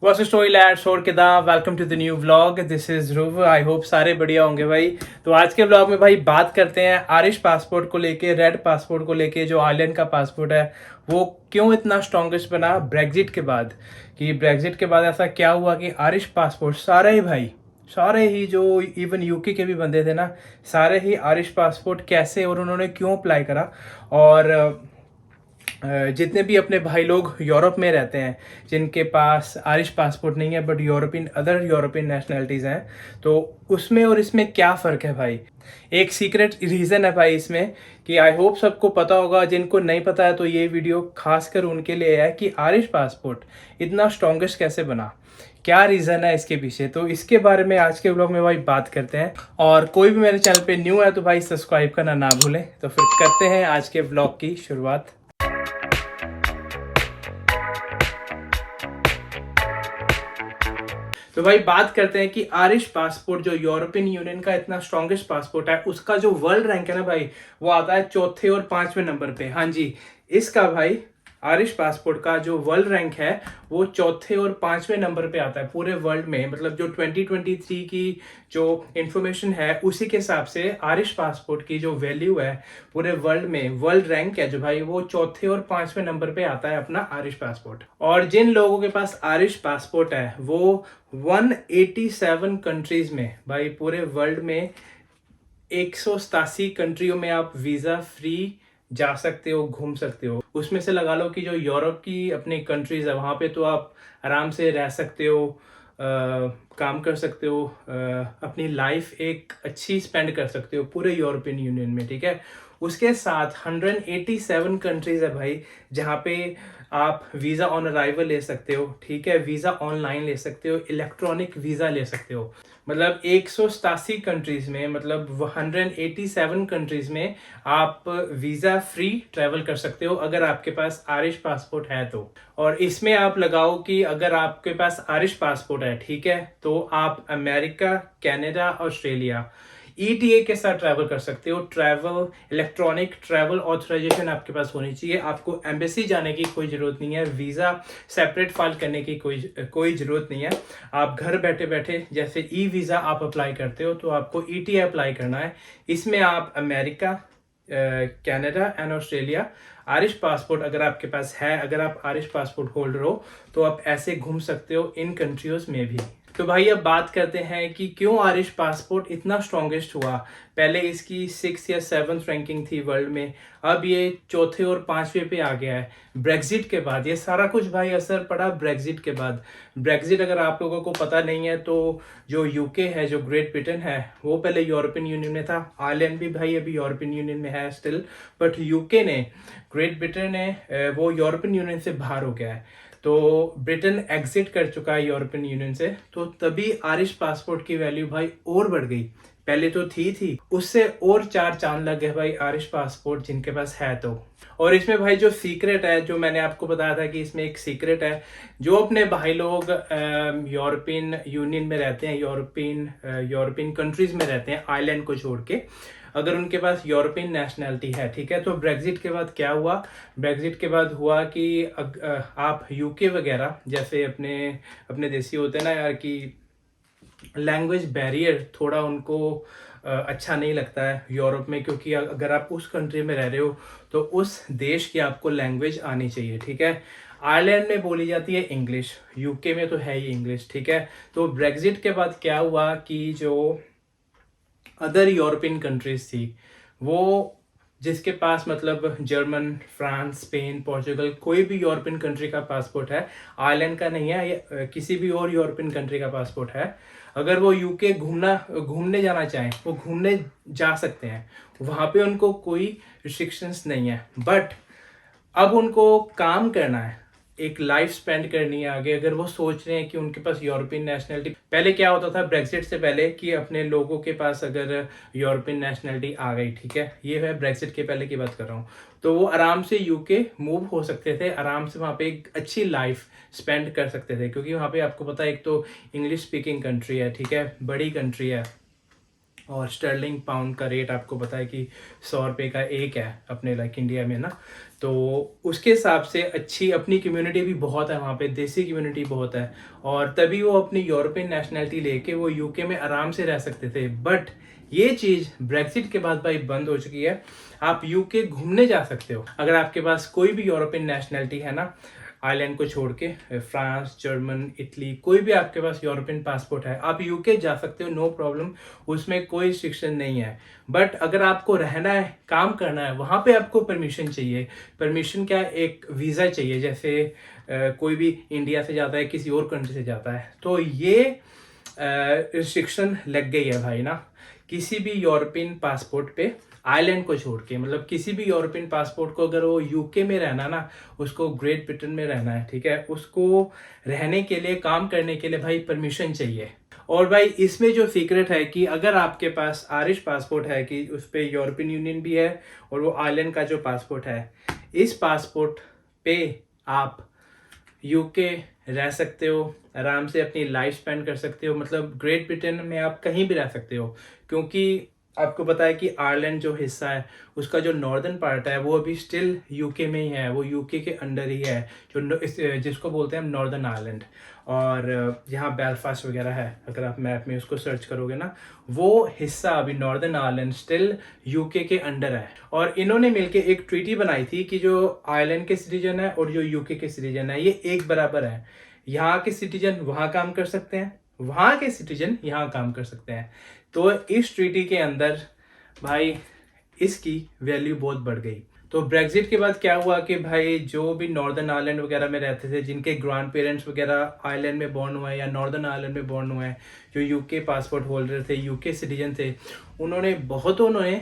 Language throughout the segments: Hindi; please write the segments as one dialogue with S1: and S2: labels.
S1: What's the story lads? शोर किदा welcome to the new vlog. This is Dhruv. I hope सारे बढ़िया होंगे भाई। तो आज के व्लॉग में भाई बात करते हैं आयरिश पासपोर्ट को लेके, रेड पासपोर्ट को लेके। जो आयरलैंड का पासपोर्ट है वो क्यों इतना स्ट्रॉन्गेस्ट बना ब्रेग्जिट के बाद, कि ब्रेग्जिट के बाद ऐसा क्या हुआ कि आयरिश पासपोर्ट सारे ही जो इवन यूके के भी बंदे थे ना, सारे ही आयरिश पासपोर्ट कैसे और उन्होंने क्यों अप्लाई करा। और जितने भी अपने भाई लोग यूरोप में रहते हैं जिनके पास आयरिश पासपोर्ट नहीं है बट अदर यूरोपियन नेशनलिटीज़ हैं, तो उसमें और इसमें क्या फ़र्क है भाई। एक सीक्रेट रीज़न है भाई इसमें, कि आई होप सबको पता होगा। जिनको नहीं पता है तो ये वीडियो खासकर उनके लिए है कि आयरिश पासपोर्ट इतना स्ट्रॉन्गेस्ट कैसे बना, क्या रीज़न है इसके पीछे। तो इसके बारे में आज के व्लॉग में भाई बात करते हैं। और कोई भी मेरे चैनल पे न्यू है तो भाई सब्सक्राइब करना ना भूलें। तो फिर करते हैं आज के व्लॉग की शुरुआत। तो भाई बात करते हैं कि आयरिश पासपोर्ट जो यूरोपियन यूनियन का इतना स्ट्रॉन्गेस्ट पासपोर्ट है, उसका जो वर्ल्ड रैंक है ना भाई, वो आता है चौथे और पांचवें नंबर पे। हाँ जी, इसका भाई आयरिश पासपोर्ट का जो वर्ल्ड रैंक है वो चौथे और पांचवें नंबर पे आता है पूरे वर्ल्ड में। मतलब जो 2023 की जो इंफॉर्मेशन है उसी के हिसाब से आयरिश पासपोर्ट की जो वैल्यू है पूरे वर्ल्ड में, वर्ल्ड रैंक है जो भाई, वो चौथे और पांचवें नंबर पे आता है अपना आयरिश पासपोर्ट। और जिन लोगों के पास आयरिश पासपोर्ट है वो 187 कंट्रीज में भाई, पूरे वर्ल्ड में 187 कंट्रियों में आप वीजा फ्री जा सकते हो, घूम सकते हो। उसमें से लगा लो कि जो यूरोप की अपनी कंट्रीज है वहां पे तो आप आराम से रह सकते हो, काम कर सकते हो, अपनी लाइफ एक अच्छी स्पेंड कर सकते हो पूरे यूरोपियन यूनियन में, ठीक है। उसके साथ 187 कंट्रीज है भाई जहाँ पे आप वीज़ा ऑन अराइवल ले सकते हो, ठीक है। वीज़ा ऑनलाइन ले सकते हो, इलेक्ट्रॉनिक वीज़ा ले सकते हो। मतलब 187 कंट्रीज में, मतलब 187 कंट्रीज में आप वीज़ा फ्री ट्रैवल कर सकते हो अगर आपके पास आयरिश पासपोर्ट है तो। और इसमें आप लगाओ कि अगर आपके पास आयरिश पासपोर्ट है, ठीक है, तो आप अमेरिका, कनाडा, ऑस्ट्रेलिया ईटीए के साथ ट्रैवल कर सकते हो। ट्रैवल इलेक्ट्रॉनिक ट्रैवल ऑथराइजेशन आपके पास होनी चाहिए। आपको एम्बेसी जाने की कोई ज़रूरत नहीं है, वीज़ा सेपरेट फाइल करने की कोई ज़रूरत नहीं है। आप घर बैठे बैठे जैसे ई वीज़ा आप अप्लाई करते हो तो आपको ईटीए अप्लाई करना है। इसमें आप America, Canada and Australia, Irish passport अगर आपके पास है, अगर आप आयरिश पासपोर्ट होल्डर हो तो आप ऐसे घूम सकते हो इन कंट्रीज में भी। तो भाई अब बात करते हैं कि क्यों आयरिश पासपोर्ट इतना स्ट्रॉन्गेस्ट हुआ। पहले इसकी 6 या 7th रैंकिंग थी वर्ल्ड में, अब ये चौथे और पांचवें पे आ गया है ब्रेग्जिट के बाद। ये सारा कुछ भाई असर पड़ा ब्रेग्जिट के बाद। ब्रेग्जिट अगर आप लोगों को पता नहीं है तो जो यूके है, जो ग्रेट ब्रिटेन है, वो पहले यूरोपियन यूनियन में था। आयरलैंड भी भाई अभी यूरोपियन यूनियन में है स्टिल, बट यूके ने, ग्रेट ब्रिटेन ने, वो यूरोपियन यूनियन से बाहर हो गया है। तो ब्रिटेन एग्जिट कर चुका है यूरोपियन यूनियन से, तो तभी आयरिश पासपोर्ट की वैल्यू भाई और बढ़ गई। पहले तो थी उससे और चार चांद लग गए भाई आयरिश पासपोर्ट जिनके पास है तो। और इसमें भाई जो सीक्रेट है, जो मैंने आपको बताया था कि इसमें एक सीक्रेट है, जो अपने भाई लोग यूरोपियन यूनियन में रहते हैं, यूरोपियन कंट्रीज में रहते हैं आइलैंड को छोड़ के, अगर उनके पास यूरोपियन नेशनैलिटी है, ठीक है। तो ब्रेग्जिट के बाद क्या हुआ, ब्रेग्जिट के बाद हुआ कि आप यूके वगैरह जैसे अपने अपने देसी होते हैं ना यार, कि लैंग्वेज बैरियर थोड़ा उनको अच्छा नहीं लगता है यूरोप में, क्योंकि अगर आप उस कंट्री में रह रहे हो तो उस देश की आपको लैंग्वेज आनी चाहिए, ठीक है। आयरलैंड में बोली जाती है इंग्लिश, यूके में तो है ही इंग्लिश, ठीक है। तो ब्रेग्जिट के बाद क्या हुआ कि जो अदर यूरोपियन कंट्रीज थी, वो जिसके पास मतलब जर्मन, फ्रांस, स्पेन, पोर्चुगल, कोई भी यूरोपियन कंट्री का पासपोर्ट है, आयरलैंड का नहीं है या किसी भी और यूरोपियन कंट्री का पासपोर्ट है, अगर वो यूके घूमने जाना चाहें वो घूमने जा सकते हैं। वहाँ पे उनको कोई रिस्ट्रिक्शंस नहीं है। बट अब उनको काम करना है, एक लाइफ स्पेंड करनी है आगे। अगर वो सोच रहे हैं कि उनके पास यूरोपियन नेशनलिटी, पहले क्या होता था ब्रेग्जिट से पहले कि अपने लोगों के पास अगर यूरोपियन नेशनलिटी आ गई, ठीक है, ये है ब्रेग्जिट के पहले की बात कर रहा हूँ, तो वो आराम से यूके मूव हो सकते थे, आराम से वहाँ पे एक अच्छी लाइफ स्पेंड कर सकते थे, क्योंकि वहाँ पे आपको पता है एक तो इंग्लिश स्पीकिंग कंट्री है, ठीक है, बड़ी कंट्री है। और स्टर्लिंग पाउंड का रेट आपको पता है कि 100 रुपये का एक है अपने लाइक इंडिया में ना। तो उसके हिसाब से अच्छी अपनी कम्युनिटी भी बहुत है वहाँ पे, देसी कम्युनिटी बहुत है, और तभी वो अपनी यूरोपियन नेशनलिटी लेके वो यूके में आराम से रह सकते थे। बट ये चीज़ ब्रेक्सिट के बाद भाई बंद हो चुकी है। आप यूके घूमने जा सकते हो अगर आपके पास कोई भी यूरोपियन नेशनलिटी है ना, आयरलैंड को छोड़ के, फ्रांस, जर्मन, इटली, कोई भी आपके पास यूरोपियन पासपोर्ट है, आप यूके जा सकते हो, नो प्रॉब्लम, उसमें कोई रिस्ट्रिक्शन नहीं है। बट अगर आपको रहना है, काम करना है, वहाँ पे आपको परमिशन चाहिए। परमिशन क्या, एक वीज़ा चाहिए, जैसे कोई भी इंडिया से जाता है किसी और कंट्री से जाता है, तो ये रिस्ट्रिक्शन लग गई है भाई ना किसी भी यूरोपियन पासपोर्ट पे, आइलैंड को छोड़ के। मतलब किसी भी यूरोपियन पासपोर्ट को अगर वो यूके में रहना ना, उसको ग्रेट ब्रिटेन में रहना है, ठीक है, उसको रहने के लिए, काम करने के लिए भाई परमिशन चाहिए। और भाई इसमें जो सीक्रेट है कि अगर आपके पास आयरिश पासपोर्ट है कि उस पर यूरोपियन यूनियन भी है और वो आइलैंड का जो पासपोर्ट है, इस पासपोर्ट पे आप यूके रह सकते हो, आराम से अपनी लाइफ स्पेंड कर सकते हो। मतलब ग्रेट ब्रिटेन में आप कहीं भी रह सकते हो, क्योंकि आपको पता है कि आयरलैंड जो हिस्सा है उसका जो नॉर्दर्न पार्ट है वो अभी स्टिल यूके में ही है, वो यूके के अंडर ही है, जिसको बोलते हैं हम नॉर्दर्न आयरलैंड। और यहाँ बेलफास्ट वगैरह है, अगर आप मैप में उसको सर्च करोगे ना, वो हिस्सा अभी नॉर्दर्न आयरलैंड स्टिल यूके के अंडर है। और इन्होंने मिलके एक ट्रीटी बनाई थी कि जो आयरलैंड के सिटीजन है और जो यूके के सिटीजन है, ये एक बराबर है। यहाँ के सिटीजन वहाँ काम कर सकते हैं, वहाँ के सिटीजन यहाँ काम कर सकते हैं। तो इस ट्रीटी के अंदर भाई इसकी वैल्यू बहुत बढ़ गई। तो ब्रेग्जिट के बाद क्या हुआ कि भाई जो भी नॉर्दर्न आयरलैंड वगैरह में रहते थे, जिनके ग्रैंड पेरेंट्स वगैरह आयरलैंड में बॉर्न हुए हैं या नॉर्दर्न आयरलैंड में बॉर्न हुए हैं, जो यूके पासपोर्ट होल्डर थे, यूके सिटीजन थे, बहुतों ने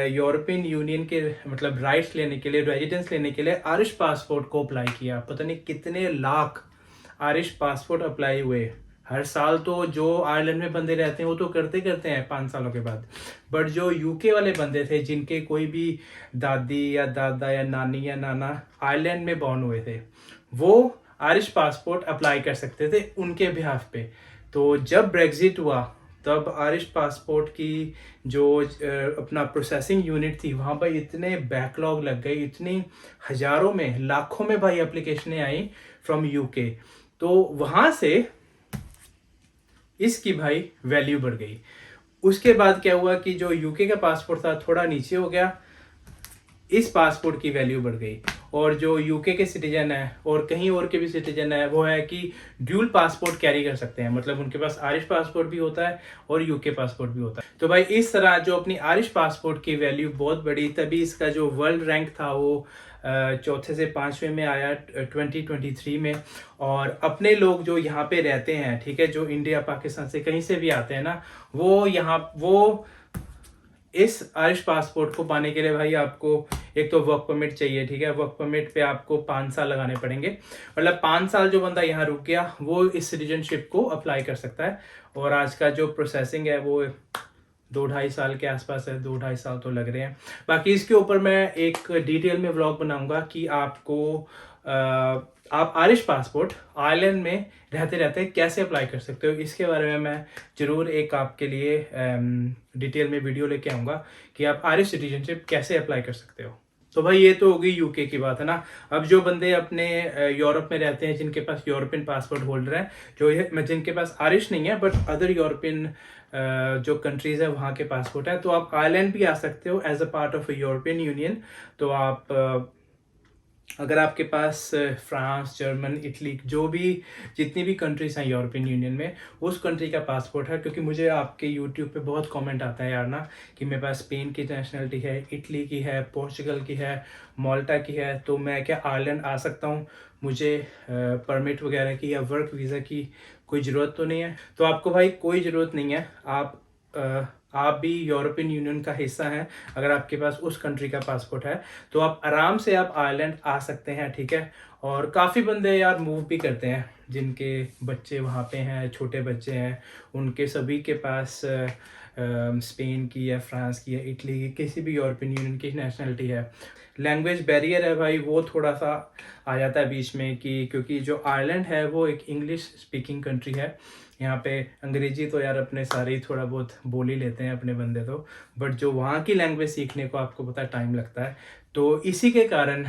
S1: यूरोपियन यूनियन के मतलब राइट्स लेने के लिए, रेजिडेंस लेने के लिए आयरिश पासपोर्ट को अप्लाई किया। पता नहीं कितने लाख आयरिश पासपोर्ट अप्लाई हुए हर साल। तो जो आयरलैंड में बंदे रहते हैं वो तो करते हैं 5 सालों के बाद, बट जो यूके वाले बंदे थे, जिनके कोई भी दादी या दादा या नानी या नाना आयरलैंड में बॉर्न हुए थे, वो आयरिश पासपोर्ट अप्लाई कर सकते थे उनके बिहाफ पे। तो जब ब्रेग्जिट हुआ तब आयरिश पासपोर्ट की जो अपना प्रोसेसिंग यूनिट थी, वहाँ पर इतने बैकलॉग लग गए, इतनी हजारों में, लाखों में भाई एप्लीकेशनें आई फ्रॉम यूके। तो वहाँ से इसकी भाई वैल्यू बढ़ गई। उसके बाद क्या हुआ कि जो यूके का पासपोर्ट था थोड़ा नीचे हो गया, इस पासपोर्ट की वैल्यू बढ़ गई। और जो यूके के सिटीजन है और कहीं और के भी सिटीजन है, वो है कि ड्यूल पासपोर्ट कैरी कर सकते हैं, मतलब उनके पास आयरिश पासपोर्ट भी होता है और यूके पासपोर्ट भी होता है। तो भाई इस तरह जो अपनी आयरिश पासपोर्ट की वैल्यू बहुत बढ़ी, तभी इसका जो वर्ल्ड रैंक था वो चौथे से 5वें में आया 2023 में। और अपने लोग जो यहाँ पे रहते हैं, ठीक है, जो इंडिया पाकिस्तान से कहीं से भी आते हैं ना, वो इस आयरिश पासपोर्ट को पाने के लिए भाई आपको एक तो वर्क परमिट चाहिए, ठीक है, वर्क परमिट पे आपको 5 साल लगाने पड़ेंगे। मतलब 5 साल जो बंदा यहाँ रुक गया वो इस सिटीजनशिप को अप्लाई कर सकता है। और आज का जो प्रोसेसिंग है वो 2-2.5 साल के आसपास है, 2-2.5 साल तो लग रहे हैं। बाकी इसके ऊपर मैं एक डिटेल में व्लॉग बनाऊंगा कि आप आयरिश पासपोर्ट आयरलैंड में रहते रहते कैसे अप्लाई कर सकते हो, इसके बारे में मैं ज़रूर एक आपके लिए डिटेल में वीडियो लेके आऊँगा कि आप आयरिश सिटीजनशिप कैसे अप्लाई कर सकते हो। तो भाई ये तो हो गई यूके की बात है ना। अब जो बंदे अपने यूरोप में रहते हैं, जिनके पास यूरोपियन पासपोर्ट होल्डर हैं, जिनके पास आयरिश नहीं है बट अदर यूरोपियन जो कंट्रीज़ है वहाँ के पासपोर्ट है, तो आप आयरलैंड भी आ सकते हो as a part of European Union. तो आप अगर आपके पास फ्रांस, जर्मन, इटली, जितनी भी कंट्रीज हैं यूरोपियन यूनियन में, उस कंट्री का पासपोर्ट है, क्योंकि मुझे आपके यूट्यूब पे बहुत कमेंट आता है यार ना कि मेरे पास स्पेन की नेशनलिटी है, इटली की है, पोर्चुगल की है, माल्टा की है, तो मैं क्या आयरलैंड आ सकता हूँ? मुझे परमिट वगैरह की या वर्क वीज़ा की कोई ज़रूरत तो नहीं है। तो आपको भाई कोई ज़रूरत नहीं है, आप भी यूरोपियन यूनियन का हिस्सा हैं। अगर आपके पास उस कंट्री का पासपोर्ट है तो आप आराम से आप आयरलैंड आ सकते हैं, ठीक है। और काफ़ी बंदे यार मूव भी करते हैं, जिनके बच्चे वहाँ पे हैं, छोटे बच्चे हैं, उनके सभी के पास स्पेन की या फ्रांस की या इटली की, किसी भी यूरोपियन यूनियन की नेशनलिटी है। लैंग्वेज बैरियर है भाई, वो थोड़ा सा आ जाता है बीच में कि क्योंकि जो आयरलैंड है वो एक इंग्लिश स्पीकिंग कंट्री है। यहाँ पे अंग्रेजी तो यार अपने सारे ही थोड़ा बहुत बोल ही लेते हैं अपने बंदे तो, बट जो वहाँ की लैंग्वेज सीखने को आपको पता है टाइम लगता है। तो इसी के कारण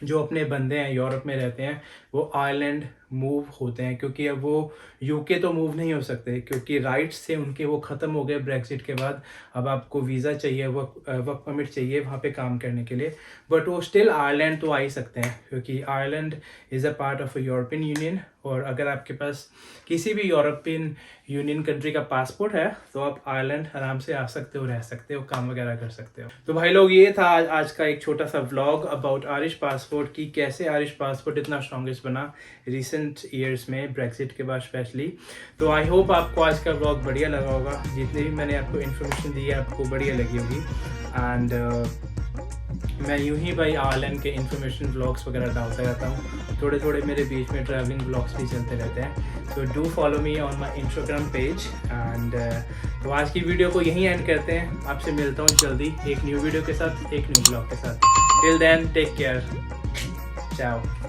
S1: जो अपने बंदे हैं यूरोप में रहते हैं वो आयरलैंड मूव होते हैं, क्योंकि अब वो यूके तो मूव नहीं हो सकते क्योंकि राइट्स थे उनके वो ख़त्म हो गए ब्रेक्सिट के बाद। अब आपको वीज़ा चाहिए, वर्क परमिट चाहिए वहाँ पे काम करने के लिए, बट वो स्टिल आयरलैंड तो आ ही सकते हैं क्योंकि Ireland is a part of a European union. और अगर आपके पास किसी भी यूरोपियन यूनियन कंट्री का पासपोर्ट है तो आप आयरलैंड आराम से आ सकते हो, रह सकते हो, काम वगैरह कर सकते हो। तो भाई लोग ये था आज का एक छोटा सा व्लॉग अबाउट आयरिश पासपोर्ट की कैसे आयरिश पासपोर्ट इतना स्ट्रॉन्गेस्ट बना रिसेंट ईयर्स में ब्रेक्सिट के बाद स्पेशली। तो आई होप आपको आज का व्लॉग बढ़िया लगा होगा, जितनी भी मैंने आपको इन्फॉर्मेशन दी है आपको बढ़िया लगी होगी। एंड मैं यूं ही भाई आयरलैंड के इन्फॉर्मेशन व्लॉग्स वगैरह डालता रहता हूँ, थोड़े थोड़े मेरे बीच में ट्रैवलिंग व्लॉग्स भी चलते रहते हैं। So do follow me on my Instagram page. And तो आज की वीडियो को यहीं एंड करते हैं, आपसे मिलता हूँ जल्दी एक न्यू वीडियो के साथ, एक न्यू ब्लॉग के साथ। टिल देन टेक केयर, चाओ।